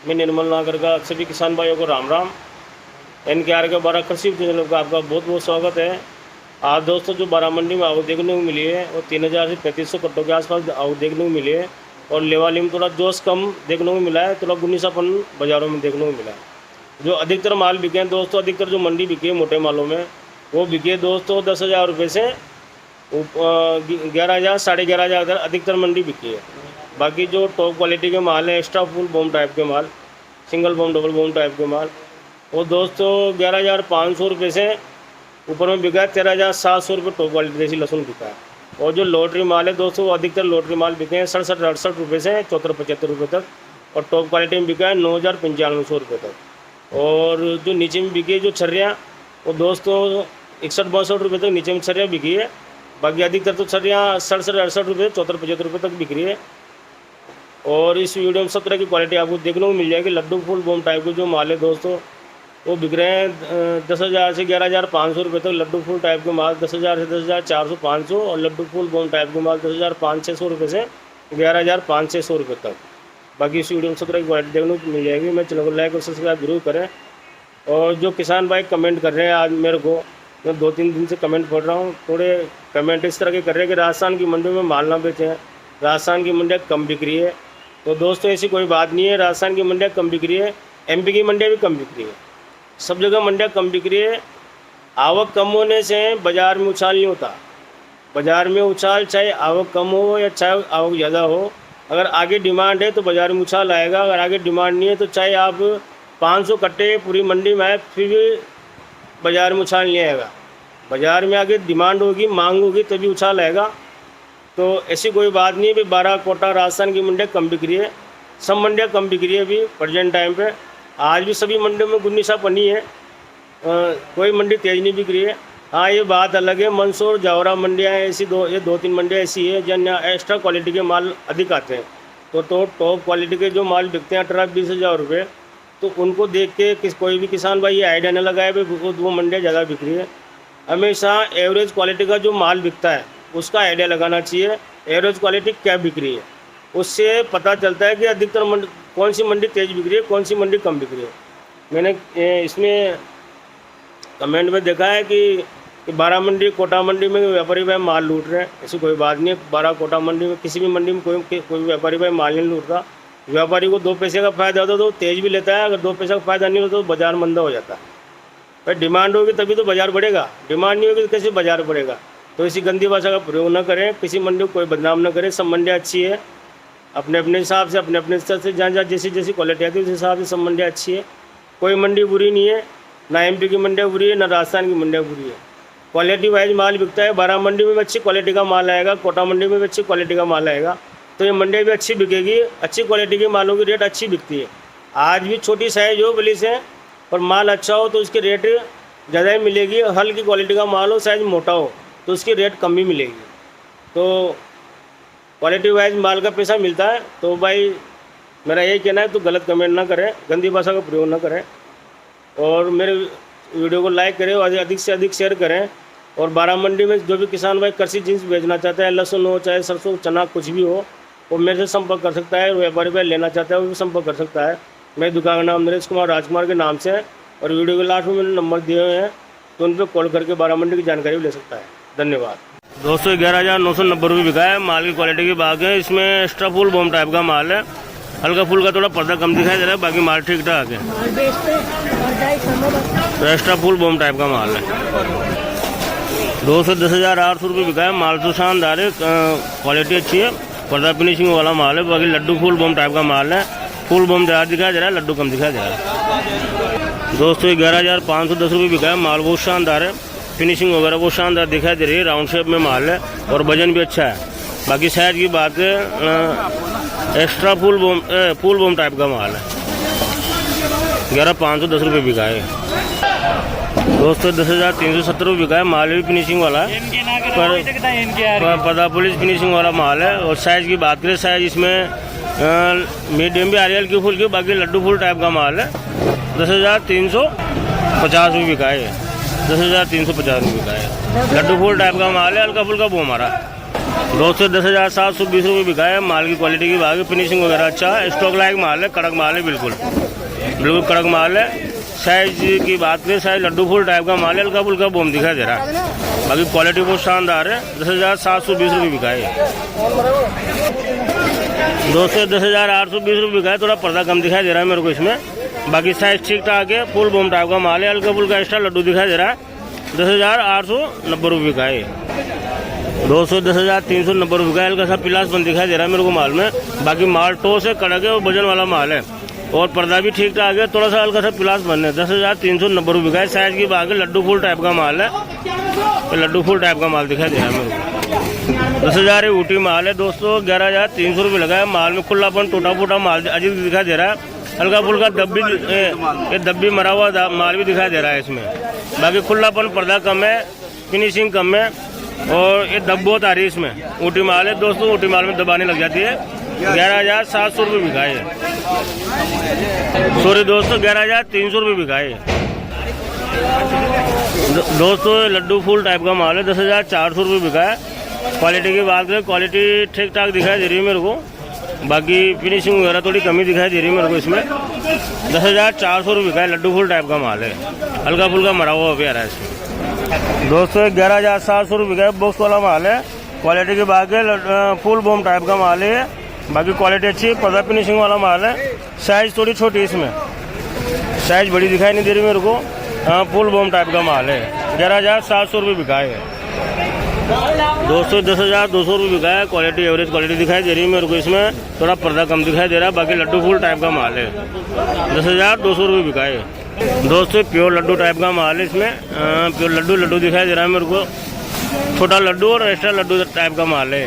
मैं निर्मल नागर का सभी किसान भाइयों को राम राम। NKR के 12 कृषि चैनल का आपका बहुत बहुत स्वागत है। आज दोस्तों जो बारा मंडी में आवक देखने को मिली है वो 3000 से 3500 कट्टों के आसपास आवक देखने को मिली है और लेवाली में थोड़ा जोश कम देखने को मिला है, थोड़ा गुन्नीसापन बाज़ारों में देखने को मिला है। जो अधिकतर माल बिके हैं दोस्तों, अधिकतर जो मंडी बिकी है मोटे मालों में वो बिके दोस्तों 10,000 रुपये से 11,000 साढ़े 11,000 तक अधिकतर मंडी बिकी है। बाकी जो टॉप क्वालिटी के माल है, एक्स्ट्रा फुल बॉम टाइप के माल, single bomb double bomb type के माल, वो दोस्तों 11,500 रुपये से ऊपर में बिका है। 13,700 रुपये टॉप क्वालिटी देसी लहसुन बिका है। और जो लॉटरी माल है दोस्तों, वो अधिकतर लॉटरी माल बिके हैं 67-68 रुपये से 74-75 रुपये तक, और टॉप क्वालिटी में बिका है 9,095 रुपये तक। और जो नीचे में बिकी है जो छर्रियाँ, वो दोस्तों 61-62 रुपये तक नीचे में छर्रियाँ बिकी है। बाकी अधिकतर तो छर्रियाँ 67-68 रुपये 74-75 रुपये तक बिक रही है। और इस वीडियो में सब तरह की क्वालिटी आपको देखने को मिल जाएगी। लड्डू फुल बॉम टाइप के जो माल है दोस्तों, वो बिक रहे हैं 10,000 से 11,500 रुपये तक। लड्डू फुल टाइप के माल 10,000 से 10,400-500, और लड्डू फुल बॉम टाइप के माल 10,500-600 रुपये से 11,500-600 रुपये तक। बाकी इस वीडियो में सब तरह की क्वालिटी देखने को मिल जाएगी। मैं चैनल को लाइक और सब्सक्राइब जरूर करें। और जो किसान भाई कमेंट कर रहे हैं आज मेरे को, मैं 2-3 दिन से कमेंट पढ़ रहा हूँ, थोड़े कमेंट इस तरह के कर रहे हैं कि राजस्थान की मंडियों में माल ना बेचें, राजस्थान की मंडियाँ कम बिक रही है। तो दोस्तों ऐसी कोई बात नहीं है, राजस्थान की मंडियाँ कम बिक रही है, MP की मंडियाँ भी कम बिक रही है, सब जगह मंडियाँ कम बिक रही है। आवक कम होने से बाज़ार में उछाल नहीं होता। बाज़ार में उछाल चाहे आवक कम हो या चाहे आवक ज़्यादा हो, अगर आगे डिमांड है तो बाज़ार में उछाल आएगा। अगर आगे डिमांड नहीं है तो चाहे आप 500 कट्टे पूरी मंडी में आए फिर भी बाज़ार में उछाल नहीं आएगा। बाज़ार में आगे डिमांड होगी, मांग होगी तभी उछाल आएगा। तो ऐसी कोई बात नहीं है भी 12 कोटा राजस्थान की मंडियाँ कम बिक रही है। सब मंडियाँ कम बिक रही है अभी प्रेजेंट टाइम पे। आज भी सभी मंडियों में गुन्नीसा पनी है, कोई मंडी तेज़ नहीं बिक रही है। हाँ, ये बात अलग है, मंदसौर जावरा मंडियाँ ऐसी 2-3 मंडियाँ ऐसी है जहाँ एक्स्ट्रा क्वालिटी के माल अधिक आते हैं। तो टॉप क्वालिटी के जो माल बिकते हैं 18-20 हज़ार रुपये, तो उनको देख के कोई भी किसान भाई ये आइडिया न लगाए भाई वो मंडियाँ ज़्यादा बिक रही है। हमेशा एवरेज क्वालिटी का जो माल बिकता है उसका आइडिया लगाना चाहिए, एवरेज क्वालिटी क्या बिक रही है। उससे पता चलता है कि अधिकतर कौन सी मंडी तेज़ बिक रही है, कौन सी मंडी कम बिक रही है। मैंने इसमें कमेंट में देखा है कि 12 मंडी कोटा मंडी में व्यापारी भाई माल लूट रहे हैं। ऐसी कोई बात नहीं है। 12 कोटा मंडी में किसी भी मंडी में कोई व्यापारी भाई माल नहीं लूटता। व्यापारी को 2 पैसे का फ़ायदा होता तो तेज़ भी लेता है, अगर 2 पैसे का फ़ायदा नहीं होता तो बाज़ार मंदा हो जाता है। भाई डिमांड होगी तभी तो बाज़ार बढ़ेगा, डिमांड नहीं होगी तो कैसे बाज़ार बढ़ेगा। तो इसी गंदी भाषा का प्रयोग न करें, किसी मंडी को कोई बदनाम न करें। सब मंडियाँ अच्छी है अपने अपने हिसाब से, अपने अपने स्तर से, जहाँ जहाँ जैसी क्वालिटी आती है उस हिसाब से सब मंडियाँ अच्छी है। कोई मंडी बुरी नहीं है, ना MP की मंडियाँ बुरी है, ना राजस्थान की मंडियाँ बुरी है। क्वालिटी वाइज माल बिकता है। 12 मंडी में भी अच्छी क्वालिटी का माल आएगा, कोटा मंडी में भी अच्छी क्वालिटी का माल आएगा, तो ये मंडियाँ भी अच्छी बिकेगी। अच्छी क्वालिटी के मालों की रेट अच्छी बिकती है। आज भी छोटी साइज हो बली से और माल अच्छा हो तो उसकी रेट ज़्यादा ही मिलेगी। हल्की क्वालिटी का माल हो, साइज मोटा हो तो उसकी रेट कम ही मिलेगी। तो क्वालिटी वाइज माल का पैसा मिलता है। तो भाई मेरा यही कहना है, तो गलत कमेंट ना करें, गंदी भाषा का प्रयोग ना करें, और मेरे वीडियो को लाइक करें और अधिक से अधिक शेयर करें। और 12 मंडी में जो भी किसान भाई कृषि जिन्स बेचना चाहता है, लहसुन हो चाहे सरसों चना कुछ भी हो, वो मेरे से संपर्क कर सकता है। व्यापारी भाई लेना चाहता है वो भी संपर्क कर सकता है। मेरी दुकान का नाम नरेश कुमार राजकुमार के नाम से है, और वीडियो के लास्ट में मैंने नंबर दिए हुए हैं, तो उन पर कॉल करके 12 मंडी की जानकारी भी ले सकता है। धन्यवाद। दोस्तों 11,990 रुपये बिका है। माल की क्वालिटी की बात है, इसमें एक्स्ट्रा फुल बॉम टाइप का माल है। हल्का फुल का थोड़ा पर्दा कम दिखाई दे रहा है, बाकी माल ठीक ठाक है। तो एक्स्ट्रा फुल बॉम टाइप का माल है। 210,800 रुपये बिका है। माल तो शानदार है, क्वालिटी अच्छी है, पर्दा फिनिशिंग वाला माल है। बाकी लड्डू फुल बॉम टाइप का माल है। फुल बॉम ज़्यादा दिखाई दे रहा है, लड्डू कम दिखाई दे रहा है। दोस्तों 11,510 रुपये बिका है। माल बहुत शानदार है, फिनिशिंग वगैरह बहुत शानदार दिखाई दे रही है। राउंड शेप में माल है और वजन भी अच्छा है। बाकी साइज की बात है, एक्स्ट्रा फुल बॉम टाइप का माल है। 11,510 रुपये बिका है। दोस्तों 10,370 रुपये बिका है। माल भी फिनिशिंग वाला है, पर पर्दा पुलिस फिनिशिंग वाला माल है। और साइज़ की बात करें, साइज इसमें मीडियम भी आ रही है, हल्की फुल की। बाकी लड्डू फुल टाइप का माल है। 10,350 रुपये बिका है। 10,350 रुपये बिका है। लड्डू फुल टाइप का माल है, हल्का फुल्का वो हमारा। दोस्तों 10,720 बिका है। माल की क्वालिटी की बात है, फिनिशिंग वगैरह अच्छा है, स्टॉक लायक माल है, कड़क माल है, बिल्कुल कड़क माल है। साइज की बात करें, साइज लड्डू फूल टाइप का माल है, हल्का फुल्का बोम दिखाई दे रहा है। बाकी क्वालिटी बहुत शानदार है। 10,720 बिका है। दोस्तों 10,820 बिका है। थोड़ा पर्दा कम दिखाई दे रहा है मेरे को इसमें। बाकी साइज ठीक ठाक है, फुल बोम टाइप का माल है, हल्का फुल्का एक्स्ट्रा लड्डू दिखाई दे रहा है। 10,890 बिका है। दोस्तों 10,390 बिका है। हल्का सा पिलासपन दिखाई दे रहा है मेरे को माल में। बाकी माल टोस है, कड़क है और वजन वाला माल है, और पर्दा भी ठीक ठाक है, थोड़ा सा हल्का सा पिलास बनने। 10,390 बिका है। साइज की बात है, लड्डू फूल टाइप का माल है, तो लड्डू फूल टाइप का माल दिखाई दे रहा है मेरे को। 10,000 ऊटी माल है। दोस्तों 11,300 रुपये लगा है। माल में खुलापन टूटा फूटा माल अजीब दिखाई दे रहा है। हल्का फुल्का दब्बी मरा हुआ माल भी दिखाई दे रहा है इसमें। बाकी खुलापन पर्दा कम है, फिनिशिंग कम है, और ये दब बहुत आ रही है इसमें। ऊटी माल है दोस्तों, ऊटी माल में दबाने लग जाती है। 11,700 रुपये बिका है। सॉरी दोस्तों 11,300 रुपये बिका है। दोस्तों लड्डू फूल टाइप का माल है। 10,400 रुपये बिका है। क्वालिटी की बात करें, क्वालिटी ठीक ठाक दिखाई दे रही है मेरे को। बाकी फिनिशिंग वगैरह थोड़ी कमी दिखाई दे रही है मेरे को इसमें। 10,400 रुपये बिका है। लड्डू फूल टाइप का माल है, हल्का फुल्का मरा हुआ भी आ रहा है इसमें। दोस्तों 11,700 रुपये का बॉक्स वाला माल है। क्वालिटी की बात है, फुल बोम टाइप का माल है। बाकी क्वालिटी अच्छी है, पर्दा फिनिशिंग वाला माल है। साइज थोड़ी छोटी है इसमें, साइज बड़ी दिखाई नहीं दे रही मेरे को। फुल बोम टाइप का माल है। 11,700 रुपये बिका है। दोस्तों 10,200 रुपये बिका है। क्वालिटी एवरेज क्वालिटी दिखाई दे रही है मेरे को इसमें। थोड़ा पर्दा कम दिखाई दे रहा है। बाकी लड्डू फूल टाइप का माल है। 10,200 रुपये बिका है। दोस्तों प्योर लड्डू टाइप का माल है इसमें। प्योर लड्डू दिखाई दे रहा है मेरे को। छोटा लड्डू और एक्स्ट्रा लड्डू टाइप का माल है।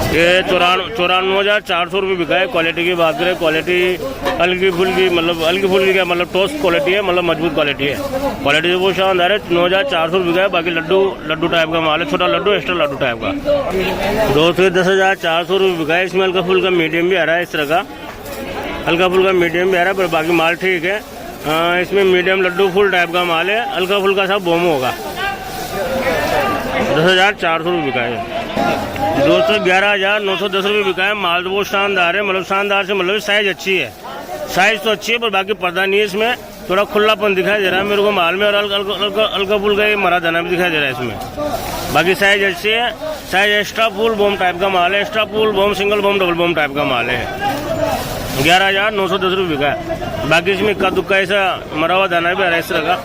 ये 94,400 रुपये बिका है। क्वालिटी की बात करें, क्वालिटी हल्की फुल्की क्या मतलब टोस्ट क्वालिटी है, मतलब मजबूत क्वालिटी है। क्वालिटी बहुत शानदार है। 9,400 रुपये बिका है। बाकी लड्डू टाइप का माल है, छोटा लड्डू एक्स्ट्रा लड्डू टाइप का। दोस्तों 10,400 रुपये बिका है। इसमें हल्का फुल्का मीडियम भी आ रहा है, इस तरह का हल्का फुल्का मीडियम भी आ रहा है, पर बाकी माल ठीक है। इसमें मीडियम लड्डू फुल टाइप का माल है, हल्का फुल्का सा बोम होगा। 10,400 रुपये बिका है। दोस्तों 11,910 रुपये बिका है। माल तो बहुत शानदार है, मतलब शानदार से मतलब साइज अच्छी है, साइज तो अच्छी है, पर बाकी पर्दा नहीं है इसमें। थोड़ा खुलापन दिखाई दे रहा है मेरे को माल में, और हल्का फुल्का मरा दाना भी दिखाई दे रहा है इसमें। बाकी साइज अच्छी है। साइज एक्स्ट्रा फुल बोम टाइप का माल है, एक्स्ट्रा फुल बोम, सिंगल बोम, डबल बोम टाइप का माल है। 11,910 रुपये बिका है। बाकी इसमें इक्का दुक्का ऐसा मरा हुआ दाना भी आ रहा है इस तरह का।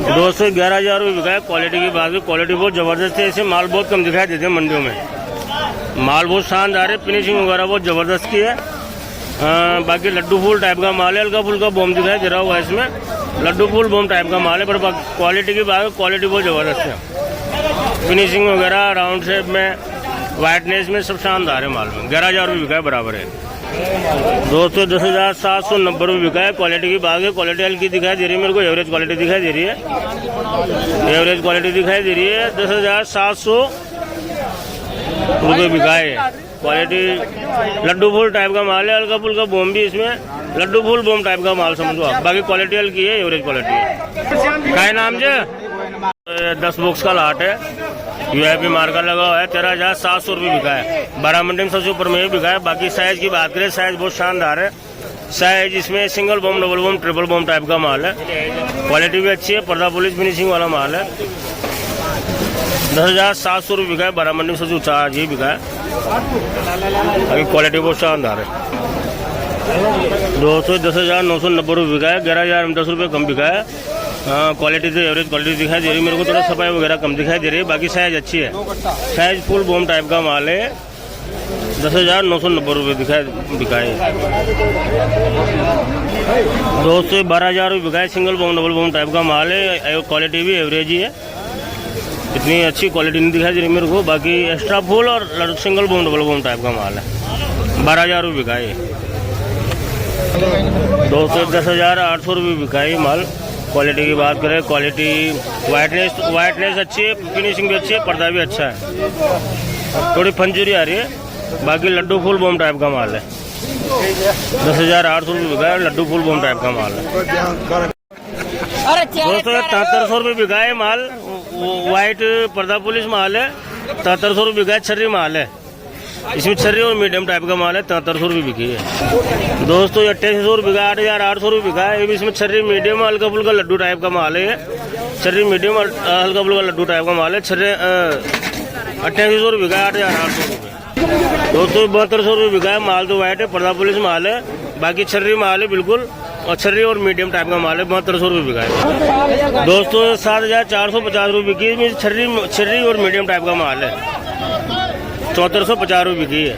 दोस्तों 11,000 रुपये बिका है। क्वालिटी की बात है, क्वालिटी बहुत ज़बरदस्त है। ऐसे माल बहुत कम दिखाई देते हैं मंडियों में। माल बहुत शानदार है, फिनिशिंग वगैरह बहुत ज़बरदस्त की है। बाकी लड्डू फूल टाइप का माल है, हल्का फुल्का बोम दिखाई दे रहा हुआ है इसमें। लड्डू फूल बोम टाइप का माल है, पर क्वालिटी की बात है, क्वालिटी बहुत ज़बरदस्त है। फिनिशिंग वगैरह राउंड शेप में, वाइटनेस में सब शानदार है माल में। 11,000 रुपये बिका है बराबर है। दोस्तों 10,790 रुपये बिका है। क्वालिटी की बात है, क्वालिटी हल्की दिखाई दे रही है मेरे को, एवरेज क्वालिटी दिखाई दे रही है। एवरेज क्वालिटी दिखाई दे रही है। 10,700 रुपये बिका है। क्वालिटी लड्डू फूल टाइप का माल है, हल्का फुल्का बोम भी इसमें, लड्डू फूल बोम टाइप का माल समझो आप। बाकी क्वालिटी हल्की है, एवरेज क्वालिटी है। क्या नाम जे 10 बॉक्स का लाट है, वीआईपी मार्का लगा हुआ है। 13,700 रुपये बिका है। 12 मंडी में सबसे ऊपर में बिका है। बाकी साइज की बात करें, साइज बहुत शानदार है। साइज इसमें सिंगल बम, डबल बम, ट्रिपल बम टाइप का माल है। क्वालिटी भी अच्छी है, पर्दा पुलिस फिनिशिंग वाला माल है। 10,700 रुपये बिका है। 12 मंडी में सबसे ऊँचा आज ही बिका है। अभी क्वालिटी बहुत शानदार है। दोस्तों 10,990 रुपये बिका है। 11,010 रुपये कम बिका है। क्वालिटी तो एवरेज क्वालिटी दिखाई दे रही है मेरे को, थोड़ा सफाई वगैरह कम दिखाई दे रही है। बाकी साइज अच्छी है, साइज फुल बोम टाइप का माल है। 10,990 रुपये बिका है। दोस्तों 12,000 रुपये बिका है। सिंगल बोम, डबल बोम टाइप का माल है। क्वालिटी भी एवरेज ही है, इतनी अच्छी क्वालिटी नहीं दिखाई दे रही मेरे को। बाकी एक्स्ट्रा फुल और सिंगल बोम, डबल बोम टाइप का माल है। 12,000 रुपये बिका है। दोस्तों 10,800 रुपये बिका है माल। क्वालिटी की बात करें, क्वालिटी वाइटनेस अच्छी है, फिनिशिंग भी अच्छी है, पर्दा भी अच्छा है। थोड़ी फंजूरी आ रही है। बाकी लड्डू फुल बोम टाइप का माल है। 10,800 रुपये बिका है। लड्डू फुल बोम टाइप का माल है। दोस्तों 7300 रुपये बिका है माल, वाइट पर्दा पुलिस माल है, 7300 रुपये बिका है। छर्री माल है, इसमें छर्री और मीडियम टाइप का माल है, 7300 रुपये बिकी है। दोस्तों 8800 रुपये बिका, 8800 रुपये बिका है। इसमें छर्री मीडियम हल्का फुल्का लड्डू टाइप का माल है, छर्री मीडियम हल्का फुल्का लड्डू टाइप का माल है। छर्री 8800 रुपये बिका, 8800 रुपये। दोस्तों 7200 रुपये बिका है। माल तो वाइट है, पर्दा पुलिस माल है, बाकी छर्री माल है बिल्कुल, और छर्री और मीडियम टाइप का माल है, 7200 रुपये बिका है। दोस्तों 7450 रुपये बिकी है। छर्री और मीडियम टाइप का माल है, 7450 रुपये बिकी है।